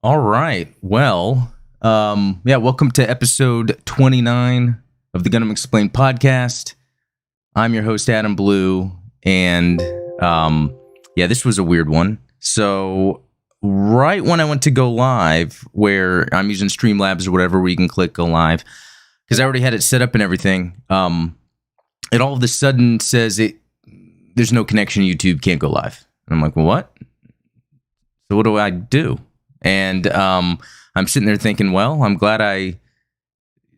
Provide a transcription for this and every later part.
All right. Well, welcome to episode 29 of the Gundam Explained podcast. I'm your host, Adam Blue, and this was a weird one. So, right when I went to go live, where I'm using Streamlabs or whatever, where you can click go live, because I already had it set up and everything, it all of a sudden says there's no connection, YouTube can't go live. And I'm like, well, what? So what do I do? And I'm sitting there thinking, well, I'm glad I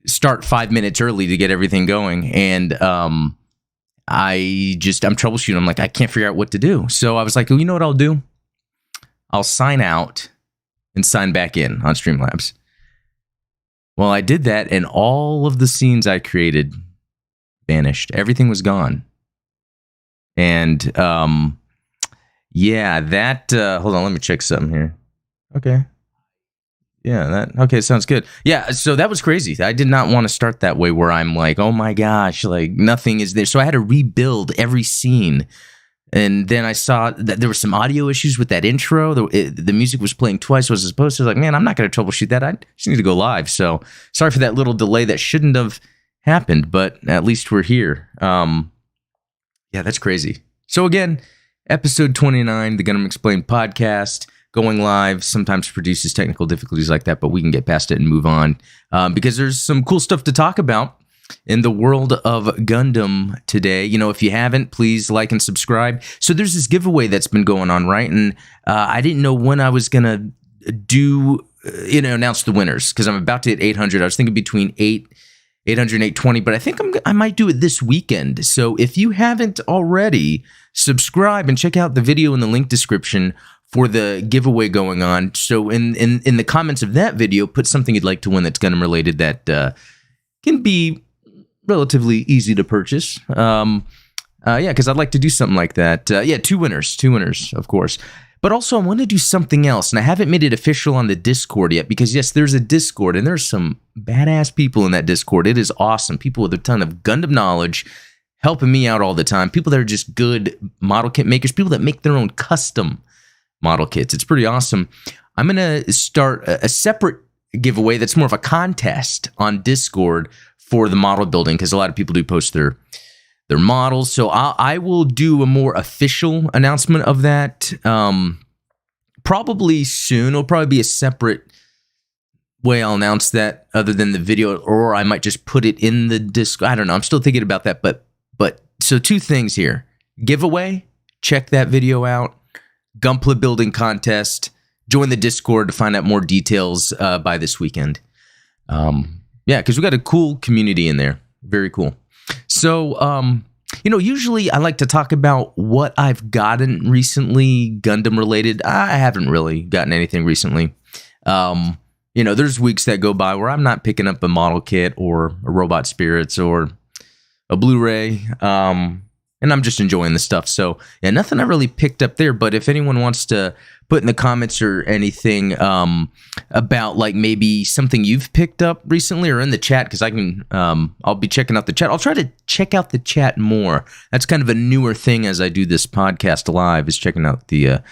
start 5 minutes early to get everything going. And I'm troubleshooting. I'm like, I can't figure out what to do. So I was like, well, you know what I'll do? I'll sign out and sign back in on Streamlabs. Well, I did that, and all of the scenes I created vanished. Everything was gone. And hold on, let me check something here. Okay. Yeah, sounds good. Yeah, so that was crazy. I did not want to start that way where I'm like, oh my gosh, like nothing is there. So I had to rebuild every scene. And then I saw that there were some audio issues with that intro. The music was playing twice as opposed to, like, man, I'm not going to troubleshoot that. I just need to go live. So sorry for that little delay that shouldn't have happened, but at least we're here. That's crazy. So again, episode 29, the Gundam Explained podcast. Going live sometimes produces technical difficulties like that, but we can get past it and move on because there's some cool stuff to talk about in the world of Gundam today. You know, if you haven't, please like and subscribe. So there's this giveaway that's been going on, right? And I didn't know when I was going to announce the winners because I'm about to hit 800. I was thinking between 800 and 820, but I think I might do it this weekend. So if you haven't already, subscribe and check out the video in the link description for the giveaway going on. So in the comments of that video, put something you'd like to win that's Gundam related that can be relatively easy to purchase. Because I'd like to do something like that. Two winners, of course. But also I want to do something else, and I haven't made it official on the Discord yet because, yes, there's a Discord, and there's some badass people in that Discord. It is awesome. People with a ton of Gundam knowledge helping me out all the time. People that are just good model kit makers, people that make their own custom model kits. It's pretty awesome. I'm going to start a separate giveaway that's more of a contest on Discord for the model building because a lot of people do post their models. So I will do a more official announcement of that probably soon. It'll probably be a separate way I'll announce that other than the video, or I might just put it in the Discord. I don't know. I'm still thinking about that. But so two things here. Giveaway, check that video out. Gunpla building contest. Join the Discord to find out more details by this weekend. Because we got a cool community in there. Very cool. So, usually I like to talk about what I've gotten recently, Gundam related. I haven't really gotten anything recently. There's weeks that go by where I'm not picking up a model kit or a Robot Spirits or a Blu-ray. And I'm just enjoying the stuff. So, yeah, nothing I really picked up there. But if anyone wants to put in the comments or anything about, like, maybe something you've picked up recently or in the chat, because I can, I'll be checking out the chat. I'll try to check out the chat more. That's kind of a newer thing as I do this podcast live, is checking out the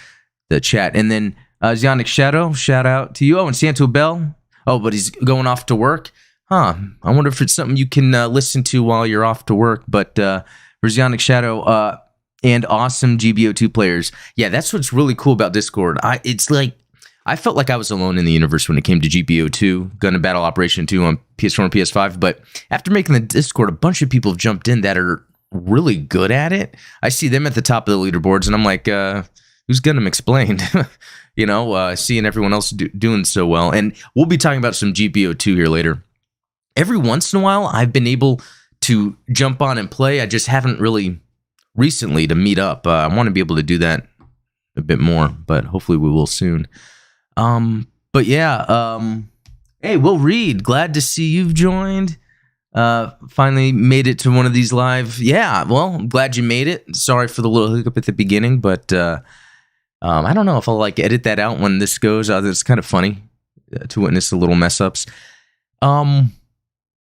chat. And then Zionic Shadow, shout out to you. Oh, and Santo Bell. Oh, but he's going off to work. I wonder if it's something you can listen to while you're off to work. But Zionic Shadow and awesome GBO2 players. Yeah, that's what's really cool about Discord. It's like I felt like I was alone in the universe when it came to GBO2, Gundam Battle Operation 2 on PS4 and PS5. But after making the Discord, a bunch of people have jumped in that are really good at it. I see them at the top of the leaderboards, and I'm like, who's Gundam Explained? Seeing everyone else doing so well. And we'll be talking about some GBO2 here later. Every once in a while, I've been able to jump on and play. I just haven't really recently to meet up. I want to be able to do that a bit more, but hopefully we will soon. Hey, Will Reed, glad to see you've joined. Finally made it to one of these live. Yeah, well, I'm glad you made it. Sorry for the little hiccup at the beginning, but I don't know if I'll edit that out when this goes. It's kind of funny to witness the little mess ups.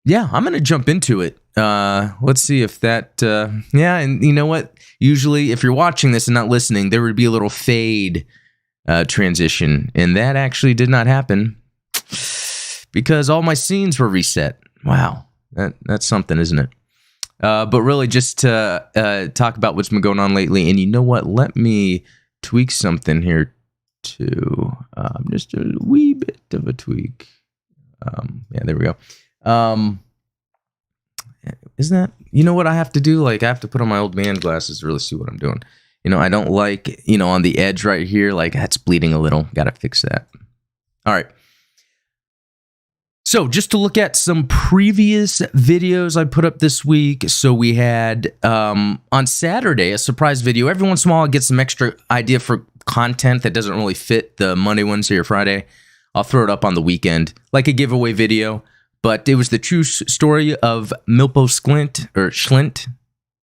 Yeah, I'm going to jump into it. Let's see if that, and you know what? Usually if you're watching this and not listening, there would be a little fade transition, and that actually did not happen because all my scenes were reset. Wow, that's something, isn't it? But really, just to talk about what's been going on lately, and you know what? Let me tweak something here too. Just a wee bit of a tweak. Yeah, there we go. Isn't that, you know what I have to do? Like, I have to put on my old man glasses to really see what I'm doing. You know, I don't like, you know, on the edge right here, like that's bleeding a little. Got to fix that. All right. So just to look at some previous videos I put up this week. So we had on Saturday a surprise video. Every once in a while I get some extra idea for content that doesn't really fit the Monday, Wednesday, or Friday. I'll throw it up on the weekend, like a giveaway video. But it was the true story of Milpo Sklint, or Schlint.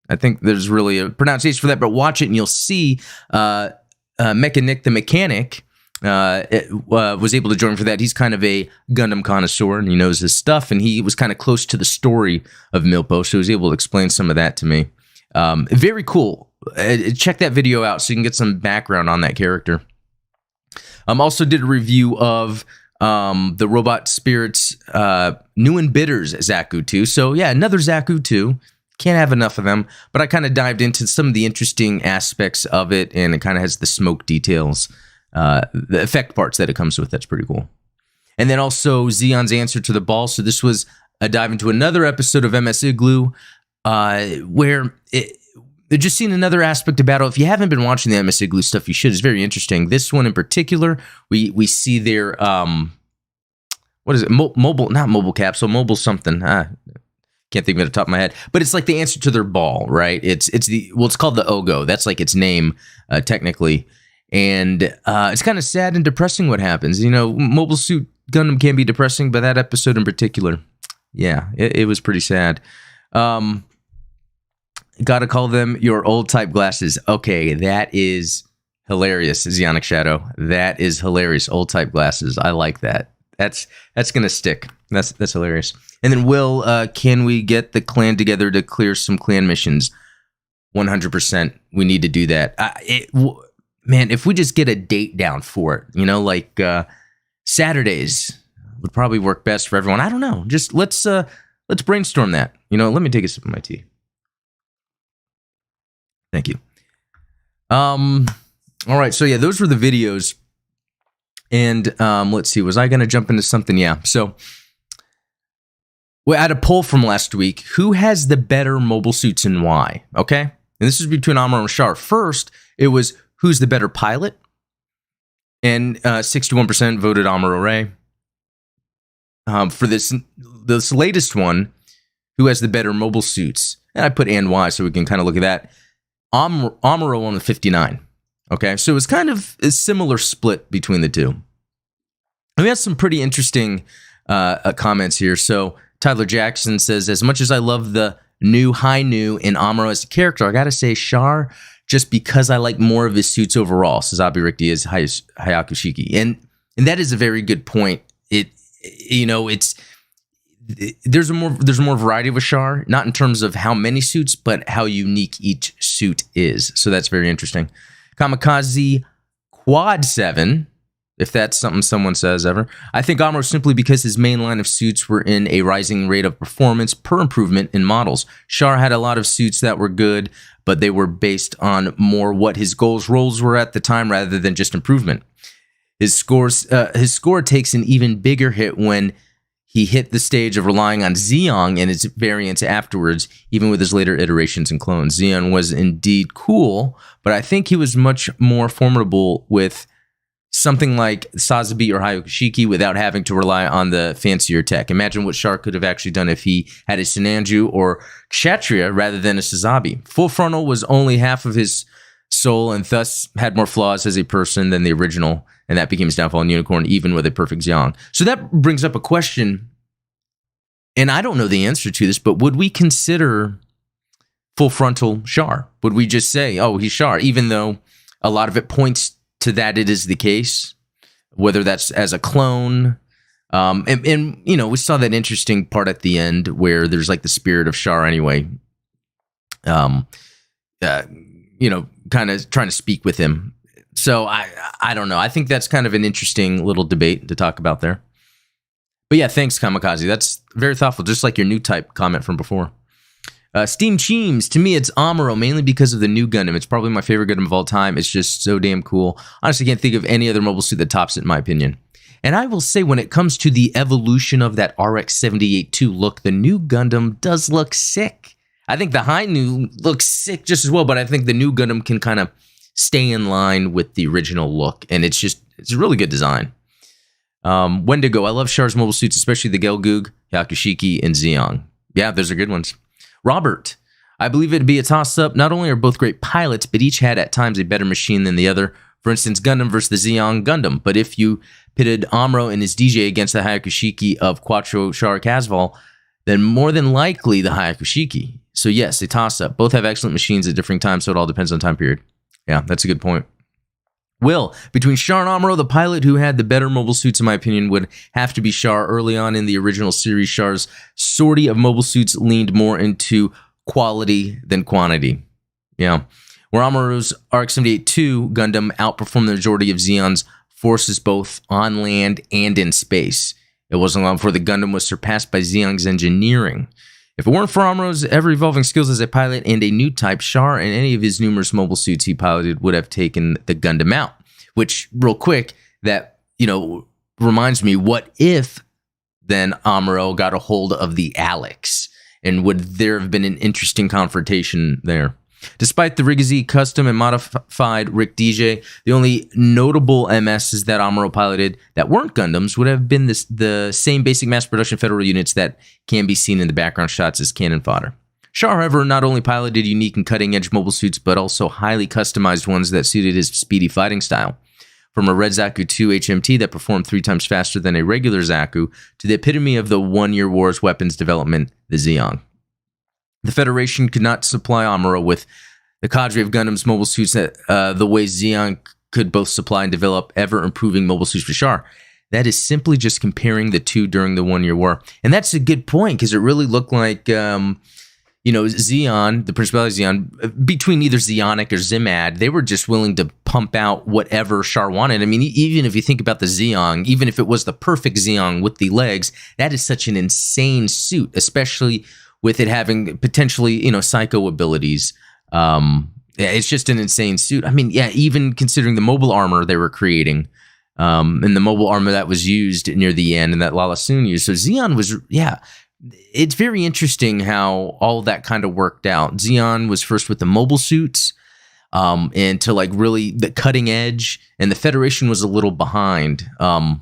I think there's really a pronunciation for that, but watch it and you'll see Mechanik the Mechanic was able to join for that. He's kind of a Gundam connoisseur and he knows his stuff, and he was kind of close to the story of Milpo, so he was able to explain some of that to me. Very cool. Check that video out so you can get some background on that character. Also did a review of the Robot Spirits New and Bitters Zaku 2. So yeah, another Zaku 2. Can't have enough of them, but I kind of dived into some of the interesting aspects of it, and it kind of has the smoke details, the effect parts that it comes with. That's pretty cool. And then also Zeon's answer to the ball. So this was a dive into another episode of MS Igloo, where they're just seeing another aspect of battle. If you haven't been watching the MS Igloo stuff, you should. It's very interesting. This one in particular, we see their what is it? Mobile, not mobile capsule, mobile something. Can't think of it off the top of my head, but it's like the answer to their ball, right? It's called the Ogo. That's like its name, technically. And it's kind of sad and depressing what happens. You know, Mobile Suit Gundam can be depressing, but that episode in particular, yeah, it was pretty sad. Gotta call them your old type glasses. Okay, that is hilarious, Zeonic Shadow. That is hilarious. Old type glasses. I like that. That's gonna stick. That's hilarious. And then Will, can we get the clan together to clear some clan missions? 100%. We need to do that. Man, if we just get a date down for it, you know, like Saturdays would probably work best for everyone. I don't know. Just let's brainstorm that. You know, let me take a sip of my tea. Thank you. All right. So yeah, those were the videos. And let's see, was I going to jump into something? Yeah. So we had a poll from last week. Who has the better mobile suits and why? Okay. And this is between Amuro and Char. First, it was who's the better pilot? And 61% voted Amuro Ray. For this latest one, who has the better mobile suits? And I put and why so we can kind of look at that. Amuro on the 59. Okay, so it's kind of a similar split between the two. And we have some pretty interesting comments here. So Tyler Jackson says, as much as I love the new Hainu in Amuro as a character, I gotta say Char, just because I like more of his suits overall, says Abi Rick Diaz Hayakushiki. And that is a very good point. There's more variety with Char, not in terms of how many suits, but how unique each suit is. So that's very interesting. Kamikaze Quad 7, if that's something someone says ever. I think Amuro simply because his main line of suits were in a rising rate of performance per improvement in models. Char had a lot of suits that were good, but they were based on more what his roles were at the time rather than just improvement. His score takes an even bigger hit when he hit the stage of relying on Zeong and its variants afterwards, even with his later iterations and clones. Zeong was indeed cool, but I think he was much more formidable with something like Sazabi or Hayakushiki without having to rely on the fancier tech. Imagine what Char could have actually done if he had a Sinanju or Kshatriya rather than a Sazabi. Full Frontal was only half of his soul and thus had more flaws as a person than the original, and that became his downfall in Unicorn, even with a perfect Zeong. So that brings up a question, and I don't know the answer to this, but would we consider Full Frontal Char? Would we just say, oh, he's Char, even though a lot of it points to that it is the case, whether that's as a clone? And you know, we saw that interesting part at the end where there's like the spirit of Char anyway, you know, kind of trying to speak with him. So I I don't know. I think that's kind of an interesting little debate to talk about there. But yeah, thanks, Kamikaze. That's very thoughtful, just like your new type comment from before. Steam Cheems, to me, it's Amuro, mainly because of the new Gundam. It's probably my favorite Gundam of all time. It's just so damn cool. Honestly, can't think of any other mobile suit that tops it, in my opinion. And I will say, when it comes to the evolution of that RX-78-2 look, the new Gundam does look sick. I think the high new looks sick just as well, but I think the new Gundam can kind of stay in line with the original look, and it's a really good design. Wendigo, I love Char's mobile suits, especially the Gelgoog, Yakushiki, and Zeong. Yeah, those are good ones. Robert, I believe it'd be a toss-up. Not only are both great pilots, but each had at times a better machine than the other. For instance, Gundam versus the Zeong Gundam. But if you pitted Amuro and his DJ against the Hayakushiki of Quattro Char Casval, then more than likely the Hayakushiki. So yes, a toss-up. Both have excellent machines at different times, so it all depends on time period. Yeah, that's a good point. Will, between Char and Amuro, the pilot who had the better mobile suits, in my opinion, would have to be Char. Early on in the original series, Char's sortie of mobile suits leaned more into quality than quantity. Yeah. Where Amuro's RX-78-2 Gundam outperformed the majority of Zeon's forces both on land and in space. It wasn't long before the Gundam was surpassed by Zeong's engineering. If it weren't for Amuro's ever-evolving skills as a pilot and a new type, Char and any of his numerous mobile suits he piloted would have taken the Gundam out. Which, real quick, that, reminds me, what if then Amuro got a hold of the Alex? And would there have been an interesting confrontation there? Despite the Rigazi custom and modified Rick DJ, the only notable MSs that Amuro piloted that weren't Gundams would have been the same basic mass production Federal units that can be seen in the background shots as cannon fodder. Char, however, not only piloted unique and cutting-edge mobile suits, but also highly customized ones that suited his speedy fighting style. From a Red Zaku 2 HMT that performed 3 times faster than a regular Zaku, to the epitome of the one-year war's weapons development, the Zeong. The Federation could not supply Amuro with the cadre of Gundam's mobile suits that the way Zeong could both supply and develop ever-improving mobile suits for Char. That is simply just comparing the two during the one-year war. And that's a good point, because it really looked like, Zeon, the Principality Zeon, between either Zeonic or Zimad, they were just willing to pump out whatever Char wanted. I mean, even if you think about the Zeong, even if it was the perfect Zeong with the legs, that is such an insane suit, especially with it having potentially, psycho abilities. It's just an insane suit. I mean, yeah, even considering the mobile armor they were creating, and the mobile armor that was used near the end and that Lala Soon used. So Zeon was, it's very interesting how all that kind of worked out. Zeon was first with the mobile suits, and to really the cutting edge, and the Federation was a little behind. And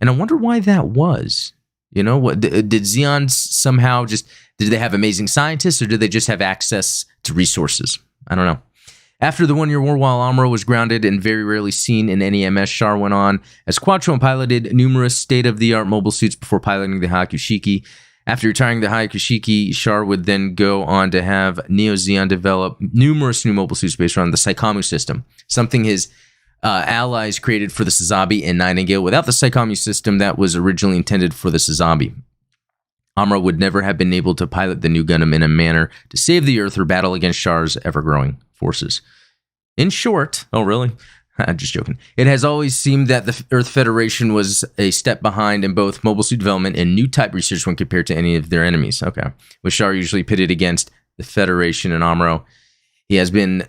I wonder why that was. What did Zeon somehow did they have amazing scientists, or did they just have access to resources? I don't know. After the one-year war, while Amuro was grounded and very rarely seen in any MS, Char went on as Quattro and piloted numerous state-of-the-art mobile suits before piloting the Hayakushiki. After retiring the Hayakushiki, Char would then go on to have Neo Zeon develop numerous new mobile suits based around the Saikamu system, something his allies created for the Sazabi and Nightingale without the Saikamu system that was originally intended for the Sazabi. Amuro would never have been able to pilot the new Gundam in a manner to save the Earth or battle against Char's ever-growing forces. In short, oh really? Just joking. It has always seemed that the Earth Federation was a step behind in both mobile suit development and new type research when compared to any of their enemies. Okay. With Char usually pitted against the Federation and Amuro, he has been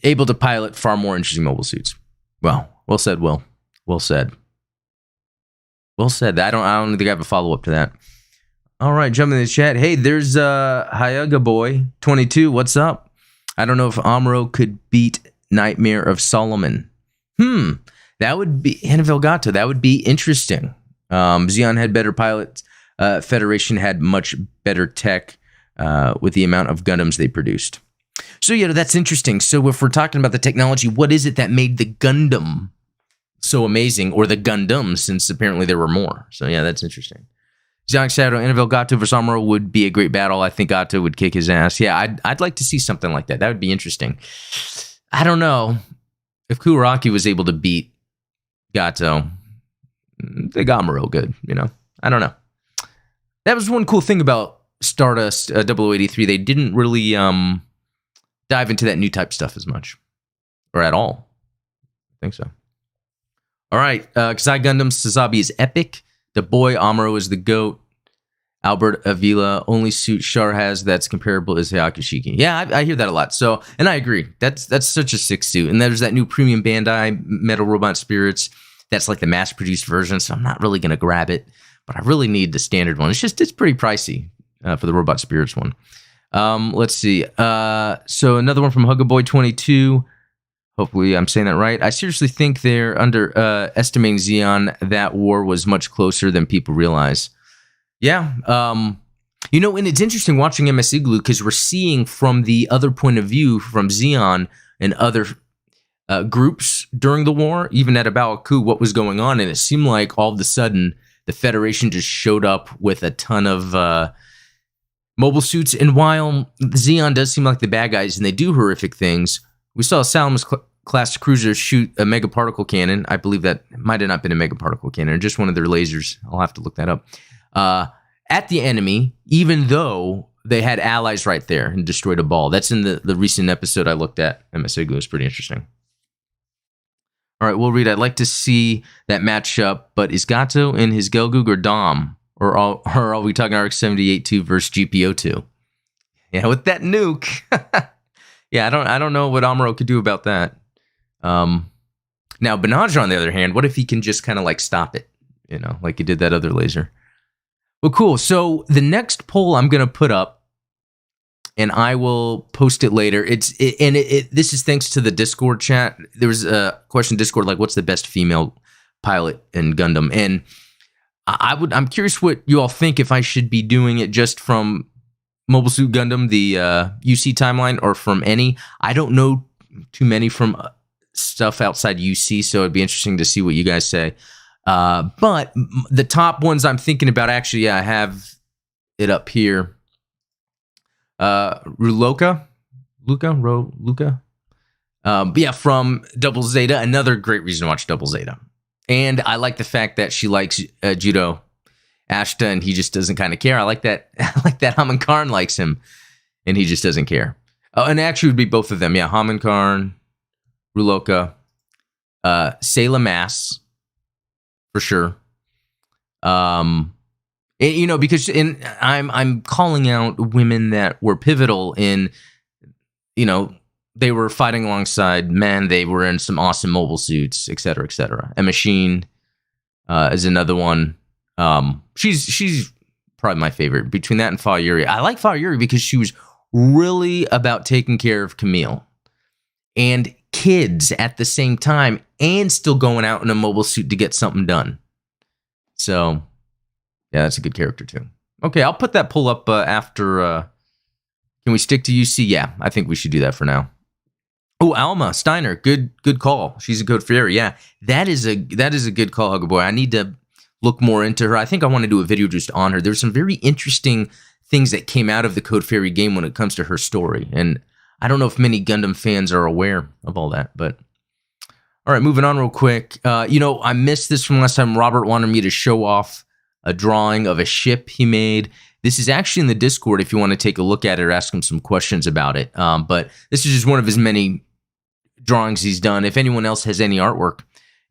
able to pilot far more interesting mobile suits. Well said, Will. Well said. Well said. I don't think I have a follow-up to that. All right, jumping in the chat. Hey, there's Hayaga Boy 22. What's up? I don't know if Amuro could beat Nightmare of Solomon. That would be Annabelle Gato. That would be interesting. Zeon had better pilots. Federation had much better tech with the amount of Gundams they produced. So that's interesting. So if we're talking about the technology, what is it that made the Gundam so amazing, or the Gundam, since apparently there were more? So that's interesting. Zeonic Shadow, Annabelle Gato versus Amuro would be a great battle. I think Gato would kick his ass. Yeah, I'd like to see something like that. That would be interesting. I don't know if Kuraki was able to beat Gato. They got Amuro good, I don't know. That was one cool thing about Stardust 0083. They didn't really dive into that new type stuff as much, or at all. think so. All right. Kasai Gundam Sazabi is epic. The boy Amuro is the GOAT. Albert Avila, only suit Char has that's comparable is Hyakushiki. Yeah, I hear that a lot. So, and I agree. That's such a sick suit. And there's that new premium Bandai Metal Robot Spirits. That's like the mass-produced version, so I'm not really going to grab it. But I really need the standard one. It's pretty pricey for the Robot Spirits one. Let's see. So another one from Hugaboy22. Hopefully I'm saying that right. I seriously think they're underestimating Zeon. That war was much closer than people realize. Yeah. And it's interesting watching MS Igloo because we're seeing from the other point of view from Zeon and other groups during the war, even at Abaoku, what was going on. And it seemed like all of a sudden the Federation just showed up with a ton of mobile suits. And while Zeon does seem like the bad guys and they do horrific things, we saw a Salamis-class cruiser shoot a mega particle cannon. I believe that might have not been a mega particle cannon, just one of their lasers. I'll have to look that up. At the enemy, even though they had allies right there and destroyed a ball. That's in the recent episode I looked at. MS Igloo is pretty interesting. All right, we'll read. I'd like to see that matchup, but is Gato in his Gelgoog or Dom? Or are we talking RX-78-2 versus GPO-2? Yeah, with that nuke. Yeah, I don't know what Amuro could do about that. Now, Benaja, on the other hand, what if he can just kind of like stop it? Like he did that other laser. Well, cool. So the next poll I'm going to put up, and I will post it later. This is thanks to the Discord chat. There was a question in Discord like, "What's the best female pilot in Gundam?" And I'm curious what you all think. If I should be doing it just from Mobile Suit Gundam, the UC timeline, or from any. I don't know too many from stuff outside UC, so it'd be interesting to see what you guys say. But the top ones I'm thinking about, actually, I have it up here. Luca. But yeah, from Double Zeta, another great reason to watch Double Zeta. And I like the fact that she likes Judo Ashta, and he just doesn't kind of care. I like that. Haman Karn likes him, and he just doesn't care. Oh, and actually, it would be both of them. Yeah, Haman Karn, Ruloka, Sayla Mass. For sure. Because I'm calling out women that were pivotal in, they were fighting alongside men. They were in some awesome mobile suits, et cetera, et cetera. And Machine is another one. She's probably my favorite. Between that and Fa Yuri. I like Fa Yuri because she was really about taking care of Camille and kids at the same time, and still going out in a mobile suit to get something done. So, yeah, that's a good character too. Okay, I'll put that poll up after. Can we stick to UC? Yeah, I think we should do that for now. Oh, Alma Steiner, good call. She's a Code Fairy. Yeah, that is a good call, Hugger Boy. I need to look more into her. I think I want to do a video just on her. There's some very interesting things that came out of the Code Fairy game when it comes to her story, and I don't know if many Gundam fans are aware of all that, but all right, moving on real quick. I missed this from last time. Robert wanted me to show off a drawing of a ship he made. This is actually in the Discord if you want to take a look at it or ask him some questions about it. But this is just one of his many drawings he's done. If anyone else has any artwork,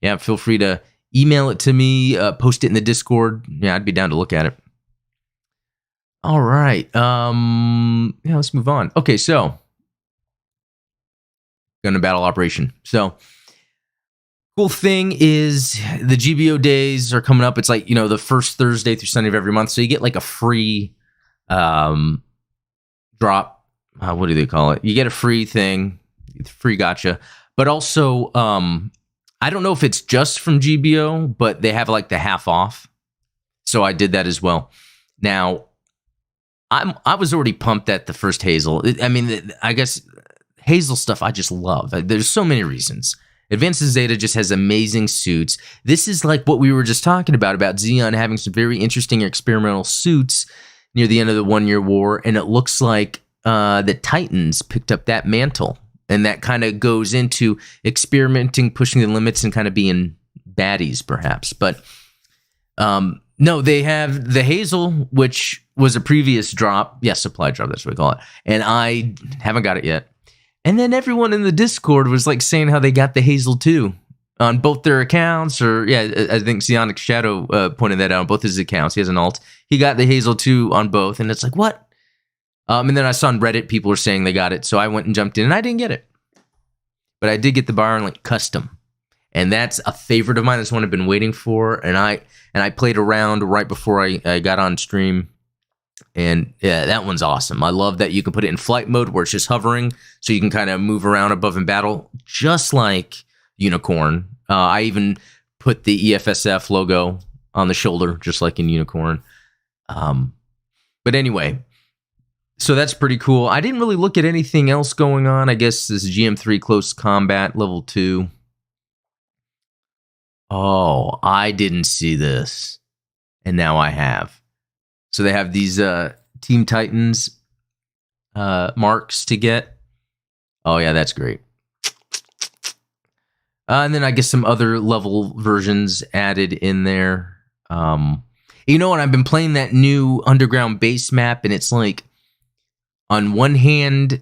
yeah, feel free to email it to me, post it in the Discord. Yeah, I'd be down to look at it. All right. Yeah, let's move on. Okay, so Gundam Battle Operation. So, cool thing is the GBO days are coming up. It's like, the first Thursday through Sunday of every month. So you get like a free drop. What do they call it? You get a free thing, free gotcha. But also, I don't know if it's just from GBO, but they have like the half off. So I did that as well. Now, I was already pumped at the first Hazel. I guess Hazel stuff I just love. There's so many reasons. Advanced Zeta just has amazing suits. This is like what we were just talking about Zeon having some very interesting experimental suits near the end of the 1 Year War, and it looks like the Titans picked up that mantle, and that kind of goes into experimenting, pushing the limits, and kind of being baddies, perhaps. But no, they have the Hazel, which was a previous drop. Yes, supply drop, that's what we call it. And I haven't got it yet. And then everyone in the Discord was like saying how they got the Hazel too. on both their accounts, or I think Psionic Shadow pointed that out on both his accounts. He has an alt. He got the Hazel 2 on both, and it's like, what? And then I saw on Reddit people were saying they got it, so I went and jumped in, and I didn't get it. But I did get the BioLink Custom, and that's a favorite of mine. That's one I've been waiting for, and I played around right before I got on stream, and yeah, that one's awesome. I love that you can put it in flight mode where it's just hovering, so you can kind of move around above in battle, just like Unicorn. I even put the EFSF logo on the shoulder, just like in Unicorn. But anyway, so that's pretty cool. I didn't really look at anything else going on. I guess this GM3 Close Combat Level 2. Oh, I didn't see this. And now I have. So they have these Team Titans marks to get. Oh, yeah, that's great. And then I guess some other level versions added in there. You know what? I've been playing that new Underground Base map, and it's like, on one hand,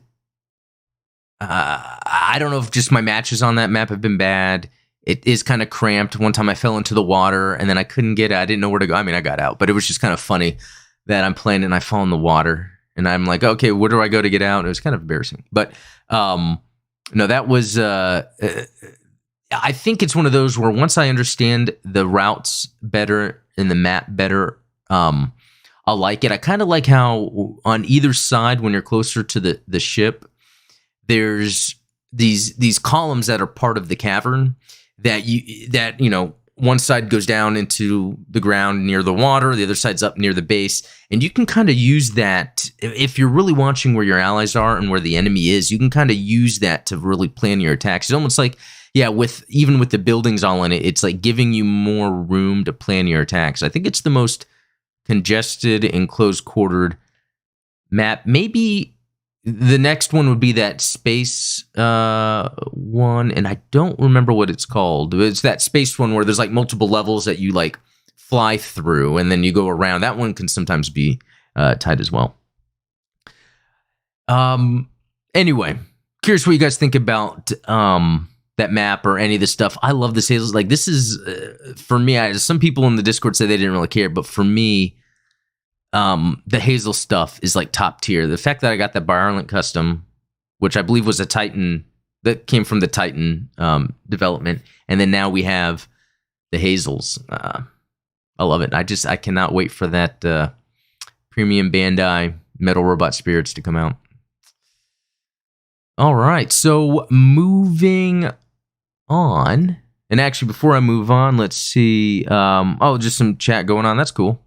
I don't know if just my matches on that map have been bad. It is kind of cramped. One time I fell into the water, and then I couldn't get it. I didn't know where to go. I mean, I got out, but it was just kind of funny that I'm playing and I fall in the water, and I'm like, okay, where do I go to get out? And it was kind of embarrassing. But no, that was... I think it's one of those where once I understand the routes better and the map better, I'll like it. I kind of like how on either side, when you're closer to the ship, there's these columns that are part of the cavern that one side goes down into the ground near the water, the other side's up near the base, and you can kind of use that if you're really watching where your allies are and where the enemy is. You can kind of use that to really plan your attacks. It's almost like, yeah, even with the buildings all in it, it's like giving you more room to plan your attacks. I think it's the most congested and close-quartered map. Maybe the next one would be that space one, and I don't remember what it's called. It's that space one where there's like multiple levels that you like fly through, and then you go around. That one can sometimes be tight as well. Anyway, curious what you guys think about that map or any of this stuff. I love this Hazel. Like, this is for me. Some people in the Discord say they didn't really care, but for me, the Hazel stuff is like top tier. The fact that I got that BioLink Custom, which I believe was a Titan that came from the Titan development, and then now we have the Hazels. I love it. I cannot wait for that premium Bandai Metal Robot Spirits to come out. All right, so moving on, and actually before I move on, let's see. Just some chat going on. That's cool.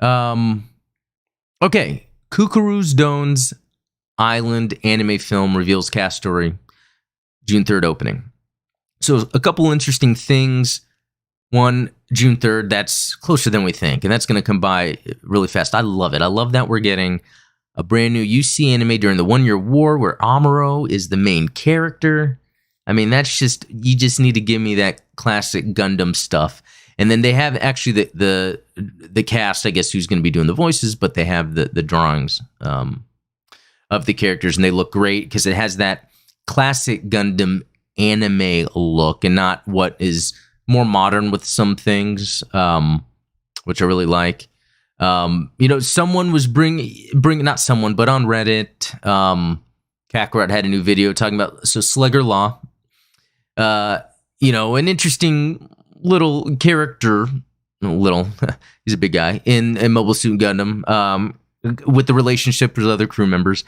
Okay, Cucuruz Doan's Island anime film reveals cast story, June 3rd opening. So a couple interesting things. One, June 3rd, that's closer than we think, and that's going to come by really fast. I love it. I love that we're getting a brand new UC anime during the 1 Year War where Amuro is the main character. I mean, that's just, you just need to give me that classic Gundam stuff. And then they have actually the cast, I guess, who's going to be doing the voices, but they have the drawings of the characters, and they look great because it has that classic Gundam anime look and not what is more modern with some things, which I really like. Someone was bringing not someone, but on Reddit, Kakarot had a new video talking about Slugger Law. An interesting little character, he's a big guy in Mobile Suit Gundam, with the relationship with other crew members.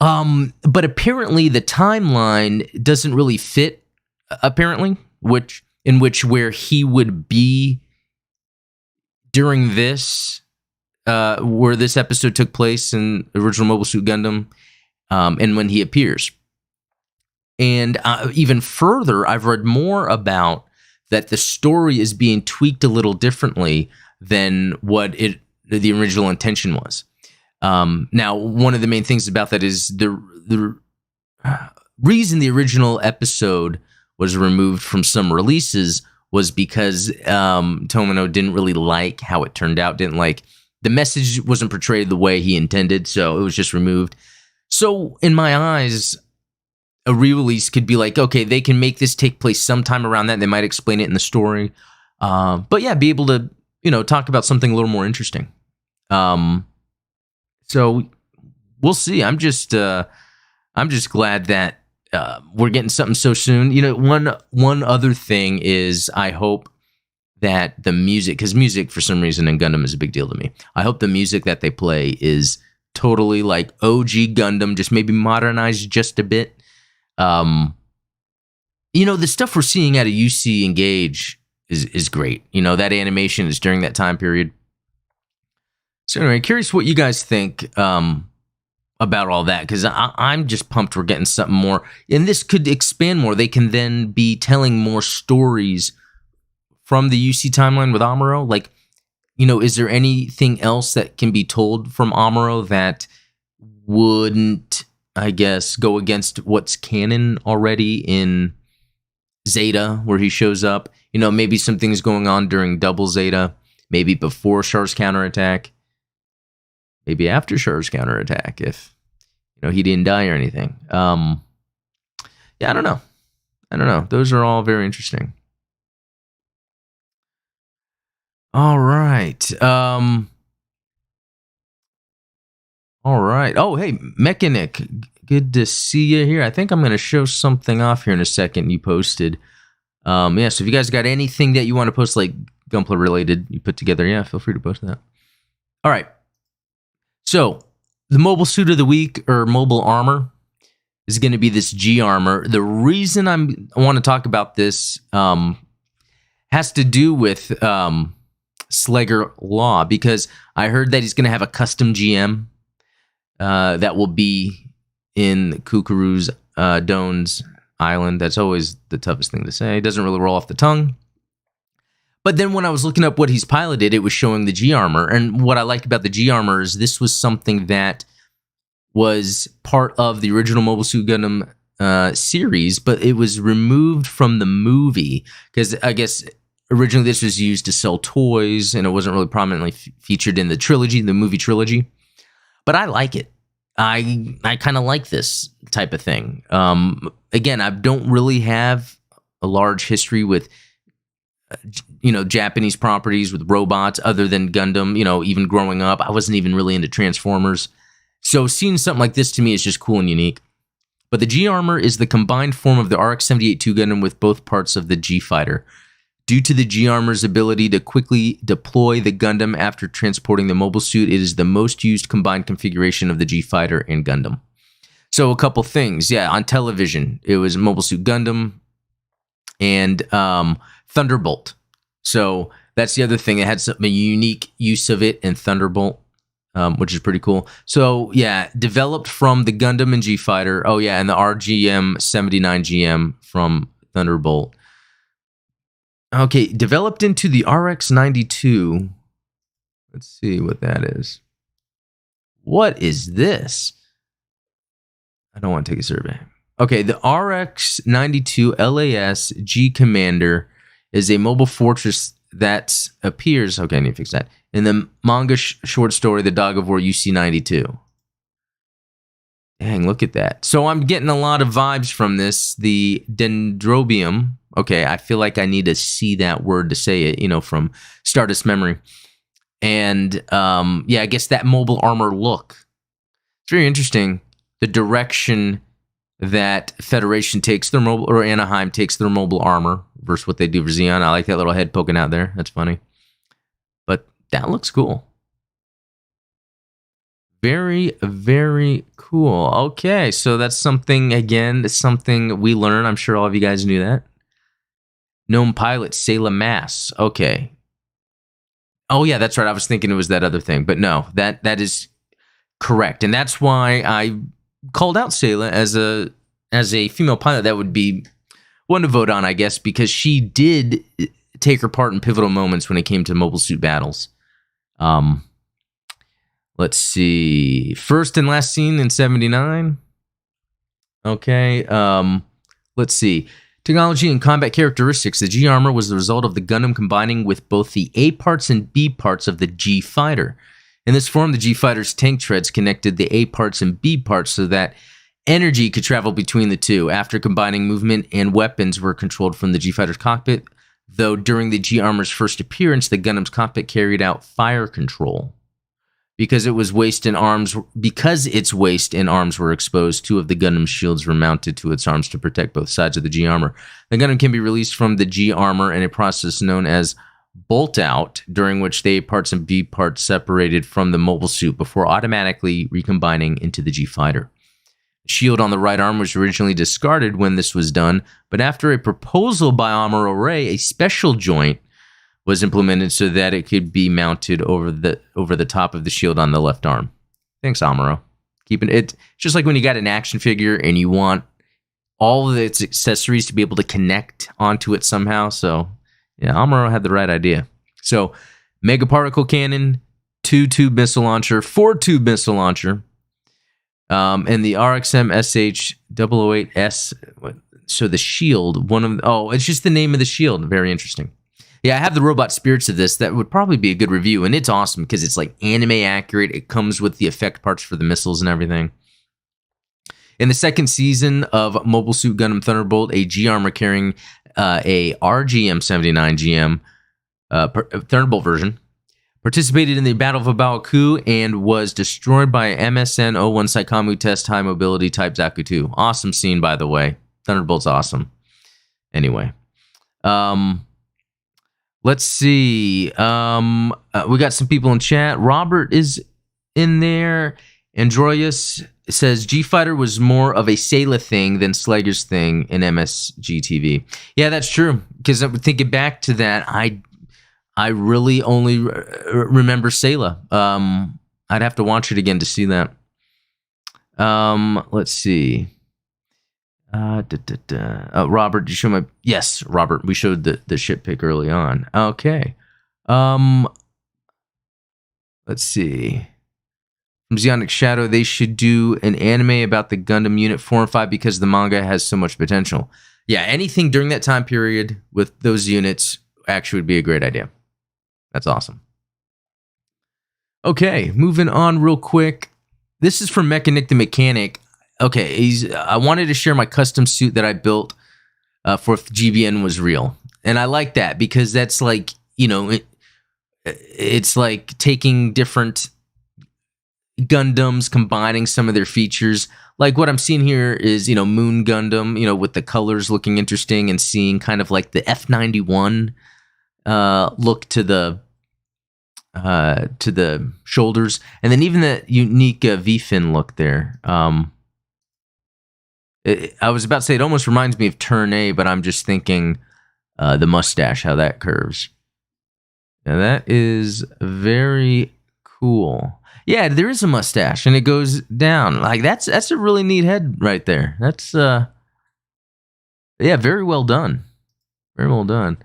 But apparently the timeline doesn't really fit, apparently, where he would be during this, where this episode took place in original Mobile Suit Gundam, and when he appears. And even further, I've read more about that the story is being tweaked a little differently than what the original intention was. Now, one of the main things about that is the reason the original episode was removed from some releases was because Tomino didn't really like how it turned out, didn't like the message wasn't portrayed the way he intended, so it was just removed. So in my eyes, a re-release could be like, okay, they can make this take place sometime around that. They might explain it in the story. But yeah, be able to, talk about something a little more interesting. So we'll see. I'm just glad that we're getting something so soon. One other thing is I hope that the music, because music for some reason in Gundam is a big deal to me. I hope the music that they play is totally like OG Gundam, just maybe modernized just a bit. The stuff we're seeing out of UC Engage is great. That animation is during that time period. So anyway, curious what you guys think about all that, because I'm just pumped we're getting something more. And this could expand more. They can then be telling more stories from the UC timeline with Amuro. Like, is there anything else that can be told from Amuro that wouldn't, I guess, go against what's canon already in Zeta, where he shows up? Maybe some things going on during Double Zeta, maybe before Char's counterattack, maybe after Char's counterattack, if he didn't die or anything. I don't know. Those are all very interesting. All right. All right. Oh, hey, Mechanic. Good to see you here. I think I'm going to show something off here in a second you posted. So if you guys got anything that you want to post, like Gunpla related, you put together, feel free to post that. All right. So the mobile suit of the week, or mobile armor, is going to be this G armor. The reason I want to talk about this has to do with Slegger Law, because I heard that he's going to have a custom GM that will be in Cucuruz Doan's island. That's always the toughest thing to say. It doesn't really roll off the tongue. But then when I was looking up what he's piloted, it was showing the G armor. And what I like about the G armor is this was something that was part of the original Mobile Suit Gundam series, but it was removed from the movie because I guess originally this was used to sell toys and it wasn't really prominently featured in the trilogy, the movie trilogy. But I like it. I kind of like this type of thing. Again, I don't really have a large history with Japanese properties with robots other than Gundam. Even growing up, I wasn't even really into Transformers. So seeing something like this to me is just cool and unique. But the G armor is the combined form of the RX-78-2 Gundam with both parts of the G fighter. Due to the G armor's ability to quickly deploy the Gundam after transporting the mobile suit, it is the most used combined configuration of the G fighter and Gundam. So a couple things. On television, it was Mobile Suit Gundam and Thunderbolt. So that's the other thing. It had a unique use of it in Thunderbolt, which is pretty cool. So developed from the Gundam and G fighter. Oh yeah, and the RGM 79 GM from Thunderbolt. Okay, developed into the RX-92. Let's see what that is. What is this? I don't want to take a survey. Okay, the RX-92 LAS G Commander is a mobile fortress that appears, okay, I need to fix that, in the manga short story, The Dog of War UC-92. Dang, look at that. So I'm getting a lot of vibes from this. The Dendrobium. Okay, I feel like I need to see that word to say it, from Stardust Memory. And, I guess that mobile armor look. It's very interesting, the direction that Federation takes their mobile, or Anaheim takes their mobile armor versus what they do for Zeon. I like that little head poking out there. That's funny. But that looks cool. Very, very cool. Okay, so that's something, again, it's something we learn. I'm sure all of you guys knew that. Gnome pilot, Sayla Mass. Okay. Oh, yeah, that's right. I was thinking it was that other thing. But no, that is correct. And that's why I called out Sayla as a female pilot. That would be one to vote on, I guess, because she did take her part in pivotal moments when it came to mobile suit battles. Let's see. First and last scene in 79. Okay. Let's see. Technology and combat characteristics. The G armor was the result of the Gundam combining with both the A parts and B parts of the G fighter. In this form, the G fighter's tank treads connected the A parts and B parts so that Energy could travel between the two. After combining, movement and weapons were controlled from the G-Fighter's cockpit, though during the G-Armor's first appearance, the Gundam's cockpit carried out fire control. Because its waist and arms were exposed, 2 of the Gundam's shields were mounted to its arms to protect both sides of the G-Armor. The Gundam can be released from the G-Armor in a process known as bolt out, during which the A parts and B parts separated from the mobile suit before automatically recombining into the G-Fighter. The shield on the right arm was originally discarded when this was done, but after a proposal by Amuro, a special joint was implemented so that it could be mounted over the top of the shield on the left arm. Thanks, Amuro. Keeping it just like when you got an action figure and you want all of its accessories to be able to connect onto it somehow. So, yeah, Amuro had the right idea. So, mega particle cannon, 2-tube missile launcher, 4-tube missile launcher, and the RXM SH-008S. So the shield, it's just the name of the shield. Very interesting. Yeah, I have the robot spirits of this. That would probably be a good review, and it's awesome because it's like anime accurate. It comes with the effect parts for the missiles and everything. In the second season of Mobile Suit Gundam Thunderbolt, a G-Armor carrying a RGM-79 GM Thunderbolt version participated in the Battle of Baoku and was destroyed by MSN-01 Saikamu Test High Mobility Type Zaku 2. Awesome scene, by the way. Thunderbolt's awesome. Anyway. Let's see. We got some people in chat. Robert is in there. Androius says G-Fighter was more of a Sayla thing than Slager's thing in MSG TV. Yeah, that's true. Because I'm thinking back to that, I really only remember Sayla. I'd have to watch it again to see that. Let's see. Robert, did you show my... Yes, Robert, we showed the ship pic early on. Okay. Let's see. From Zeonic Shadow, they should do an anime about the Gundam Unit 4 and 5 because the manga has so much potential. Yeah, anything during that time period with those units actually would be a great idea. That's awesome. Okay, moving on real quick. This is from Mechanic the Mechanic. Okay, I wanted to share my custom suit that I built for if GBN was real. And I like that because that's like, it's like taking different Gundams, combining some of their features. Like what I'm seeing here is, Moon Gundam, with the colors looking interesting and seeing kind of like the F91 look to the shoulders. And then even the unique V-fin look there. I was about to say it almost reminds me of Turn A, but I'm just thinking the mustache, how that curves. Now that is very cool. Yeah, there is a mustache, and it goes down. Like that's a really neat head right there. That's very well done. Very well done.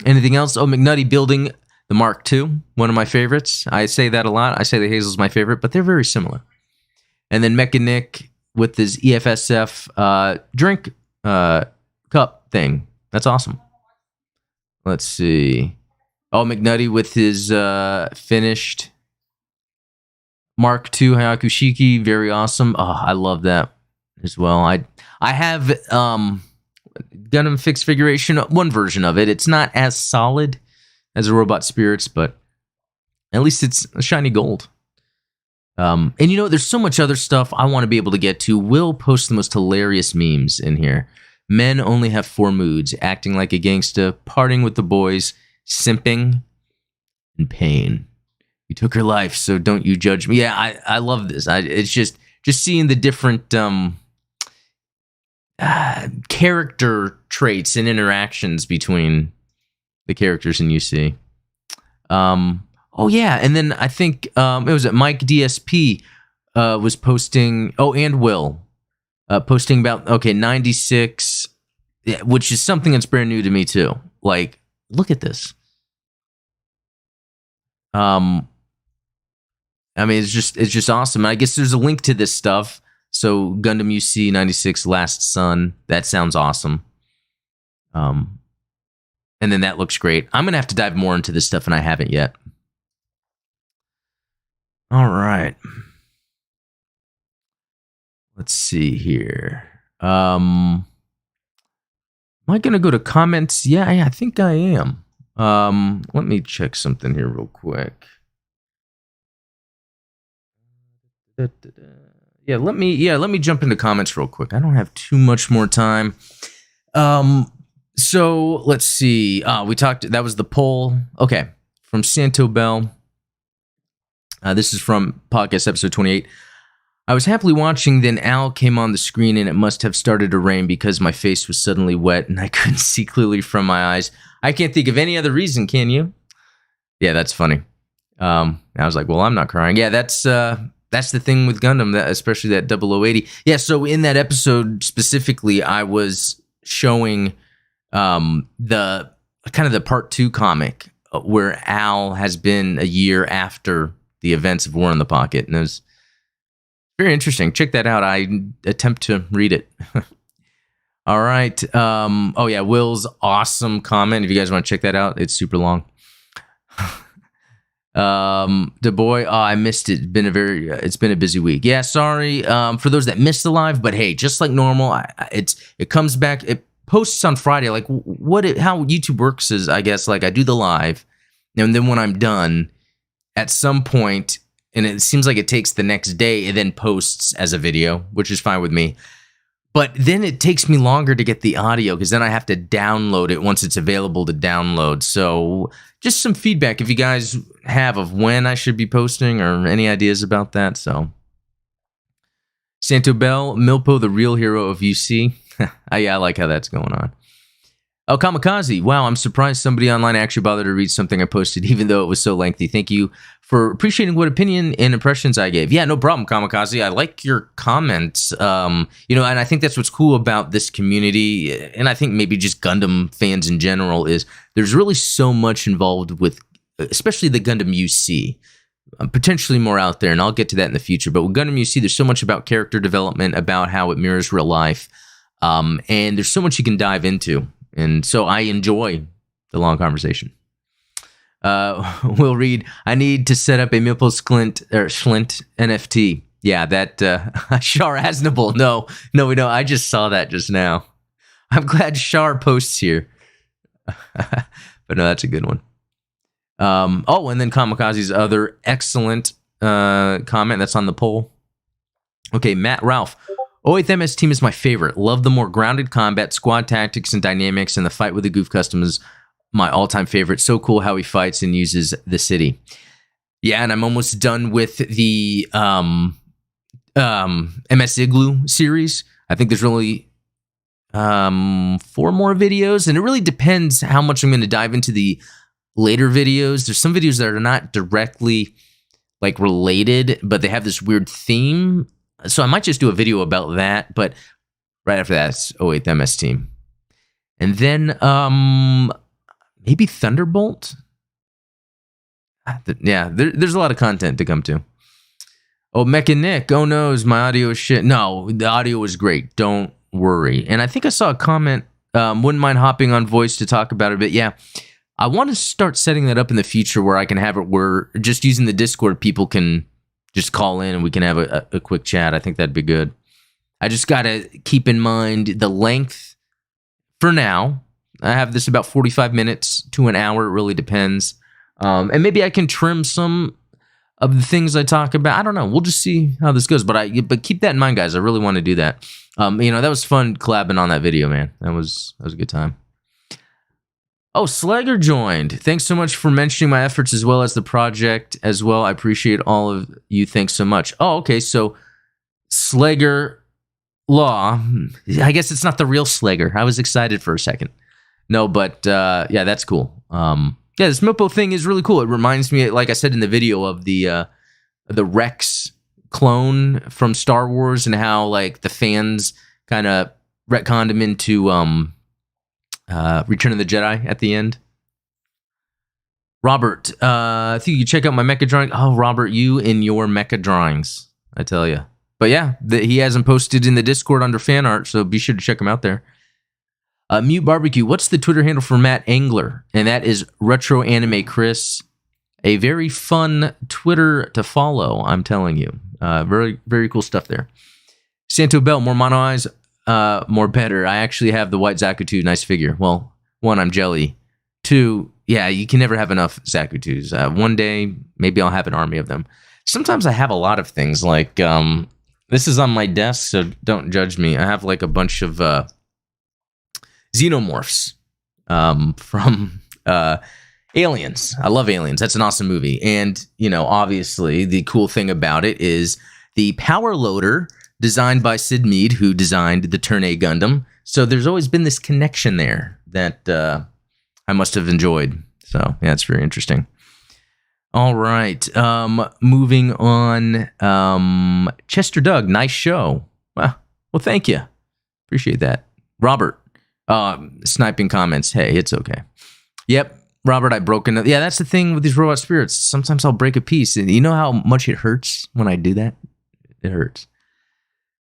Anything else? Oh, McNutty building the Mark II, one of my favorites. I say that a lot. I say the Hazel's my favorite, but they're very similar. And then Mechanic with his EFSF drink cup thing. That's awesome. Let's see. Oh, McNutty with his finished Mark II Hayaku Shiki. Very awesome. Oh, I love that as well. I have Gundam fixed figuration, one version of it. It's not as solid as a Robot Spirits, but at least it's a shiny gold. And there's so much other stuff I want to be able to get to. We'll post the most hilarious memes in here. Men only have 4 moods: acting like a gangsta, parting with the boys, simping, and pain. You took her life, so don't you judge me. Yeah, I love this. It's just seeing the different character traits and interactions between the characters in UC. Oh yeah, and then I think it was Mike DSP was posting. Oh, and Will posting about 96, which is something that's brand new to me too. Like, look at this. It's just awesome. I guess there's a link to this stuff. So Gundam UC 96 Last Sun. That sounds awesome. And then that looks great. I'm gonna have to dive more into this stuff, and I haven't yet. All right. let's see here. Am I going to go to comments? Yeah, I think I am. Let me check something here real quick. Yeah, let me jump into comments real quick. I don't have too much more time. So let's see. We talked. That was the poll. Okay, from Santo Bell. This is from podcast episode 28. I was happily watching, then Al came on the screen and it must have started to rain because my face was suddenly wet and I couldn't see clearly from my eyes. I can't think of any other reason, can you? Yeah, that's funny. I was like, well, I'm not crying. Yeah, that's the thing with Gundam, that, especially that 0080. Yeah, so in that episode specifically, I was showing the kind of the part 2 comic where Al has been a year after the events of War in the Pocket, and it was very interesting. Check that out. I attempt to read it. All right. Oh yeah, Will's awesome comment. If you guys want to check that out, it's super long. Du Bois, I missed it. It's been a busy week. Yeah, sorry for those that missed the live, but hey, just like normal, it comes back. It posts on Friday. Like how YouTube works is, I guess, like I do the live, and then when I'm done, at some point, and it seems like it takes the next day, it then posts as a video, which is fine with me. But then it takes me longer to get the audio because then I have to download it once it's available to download. So just some feedback if you guys have of when I should be posting or any ideas about that. So Santo Bell, Milpo, the real hero of UC. Yeah, I like how that's going on. Oh, Kamikaze. Wow, I'm surprised somebody online actually bothered to read something I posted, even though it was so lengthy. Thank you for appreciating what opinion and impressions I gave. Yeah, no problem, Kamikaze. I like your comments. And I think that's what's cool about this community, and I think maybe just Gundam fans in general, is there's really so much involved with, especially the Gundam UC. Potentially more out there, and I'll get to that in the future. But with Gundam UC, there's so much about character development, about how it mirrors real life, and there's so much you can dive into. And so I enjoy the long conversation. We'll read, I need to set up a Milpo Schlint NFT. Yeah, that Char Asnable. No, we don't. I just saw that just now. I'm glad Char posts here. But no, that's a good one. And then Kamikaze's other excellent comment that's on the poll. Okay, Matt Ralph. 08th MS team is my favorite. Love the more grounded combat, squad tactics, and dynamics, and the fight with the Goof Custom is my all-time favorite. So cool how he fights and uses the city. Yeah, and I'm almost done with the MS Igloo series. I think there's really 4 more videos, and it really depends how much I'm going to dive into the later videos. There's some videos that are not directly like related, but they have this weird theme. So I might just do a video about that, but right after that, it's 08th MS team. And then maybe Thunderbolt? Yeah, there's a lot of content to come to. Oh, Mecha Nick, oh no, is my audio is shit? No, the audio was great, don't worry. And I think I saw a comment, wouldn't mind hopping on voice to talk about it a bit. Yeah, I want to start setting that up in the future where I can have it where just using the Discord, people can just call in and we can have a quick chat. I think that'd be good. I just got to keep in mind the length for now. I have this about 45 minutes to an hour. It really depends. And maybe I can trim some of the things I talk about. I don't know. We'll just see how this goes. But keep that in mind, guys. I really want to do that. That was fun collabing on that video, man. That was a good time. Oh, Slagger joined. Thanks so much for mentioning my efforts as well as the project as well. I appreciate all of you. Thanks so much. Oh, okay. So Slagger Law. I guess it's not the real Slagger. I was excited for a second. No, but yeah, that's cool. This Milpo thing is really cool. It reminds me, like I said in the video, of the Rex clone from Star Wars and how like the fans kind of retconned him into Return of the Jedi at the end. Robert, I think you check out my mecha drawing. Oh, Robert, you and your mecha drawings, I tell you. But yeah, he hasn't posted in the Discord under fan art, so be sure to check him out there. Mute Barbecue, what's the Twitter handle for Matt Angler? And that is Retro Anime Chris. A very fun Twitter to follow, I'm telling you. Very, very cool stuff there. Santo Bell, more mono eyes, more better. I actually have the white Zakutu, nice figure. Well, one, I'm jelly. Two, yeah, you can never have enough Zakutus. One day, maybe I'll have an army of them. Sometimes I have a lot of things, like, this is on my desk, so don't judge me. I have like a bunch of xenomorphs from Aliens. I love Aliens. That's an awesome movie. And, you know, obviously, the cool thing about it is the power loader designed by Sid Mead, who designed the Turn A Gundam. So there's always been this connection there that I must have enjoyed. So, yeah, it's very interesting. All right. Moving on. Chester Doug, nice show. Well, thank you. Appreciate that. Robert, sniping comments. Hey, it's okay. Yep. Robert, I broke into... Yeah, that's the thing with these robot spirits. Sometimes I'll break a piece. And you know how much it hurts when I do that? It hurts.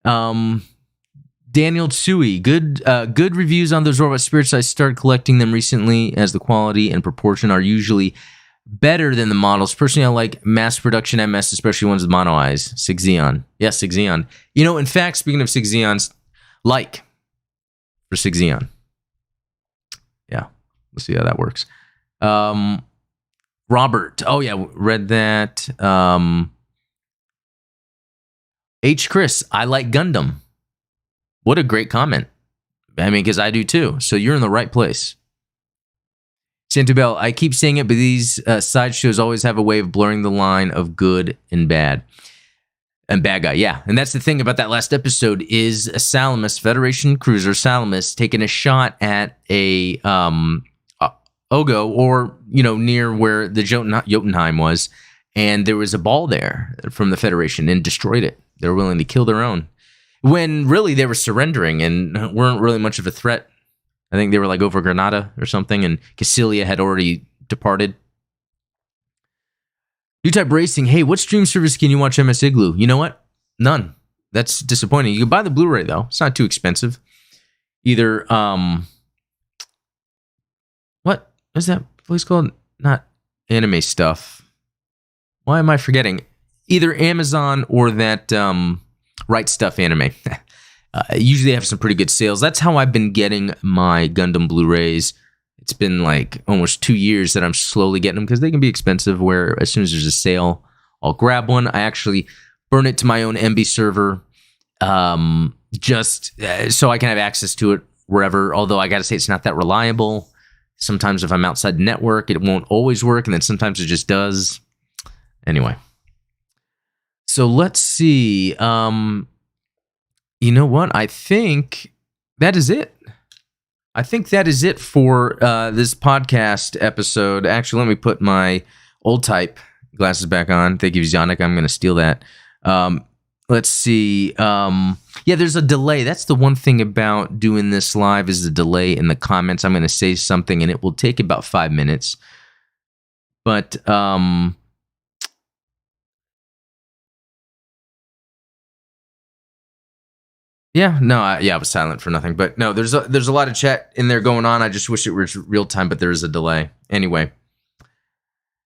Daniel Tsui, good reviews on those robot spirits. I started collecting them recently as the quality and proportion are usually better than the models. Personally, I like mass production MS, especially ones with mono eyes. Sig Xeon. Yes, Sig Xeon. You know, in fact, speaking of Sig Xeons, like for Sig Xeon. Yeah, we'll see how that works. Robert. Oh, yeah, read that. H. Chris, I like Gundam. What a great comment. I mean, because I do too. So you're in the right place. Santubel, I keep saying it, but these sideshows always have a way of blurring the line of good and bad. And bad guy, yeah. And that's the thing about that last episode is a Salamis, Federation cruiser Salamis, taking a shot at a Ogo, or, you know, near where the Jotunheim was. And there was a ball there from the Federation and destroyed it. They were willing to kill their own. When really they were surrendering and weren't really much of a threat. I think they were like over Granada or something, and Cassilia had already departed. U-Type Racing, hey, what stream service can you watch MS Igloo? You know what? None. That's disappointing. You can buy the Blu-ray, though. It's not too expensive. Either, what is that place called? Not anime stuff. Why am I forgetting? Either Amazon or that Right Stuff anime. Usually have some pretty good sales. That's how I've been getting my Gundam Blu-rays. It's been like almost 2 years that I'm slowly getting them because they can be expensive, where as soon as there's a sale, I'll grab one. I actually burn it to my own MB server just so I can have access to it wherever, although I got to say it's not that reliable. Sometimes if I'm outside the network, it won't always work, and then sometimes it just does. Anyway. So let's see. You know what? I think that is it. I think that is it for this podcast episode. Actually, let me put my old type glasses back on. Thank you, Zionic. I'm going to steal that. Let's see. Yeah, there's a delay. That's the one thing about doing this live is the delay in the comments. I'm going to say something, and it will take about 5 minutes. But... yeah, no, I was silent for nothing. But no, there's a lot of chat in there going on. I just wish it was real time, but there is a delay. Anyway,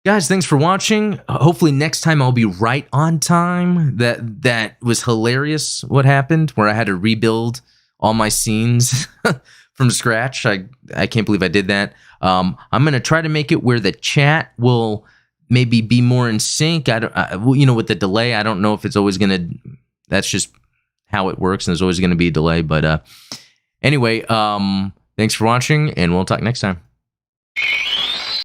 guys, thanks for watching. Hopefully next time I'll be right on time. That was hilarious what happened, where I had to rebuild all my scenes from scratch. I can't believe I did that. I'm going to try to make it where the chat will maybe be more in sync. You know, with the delay, I don't know if it's always going to... That's just... how it works, and there's always going to be a delay. But anyway, thanks for watching, and we'll talk next time.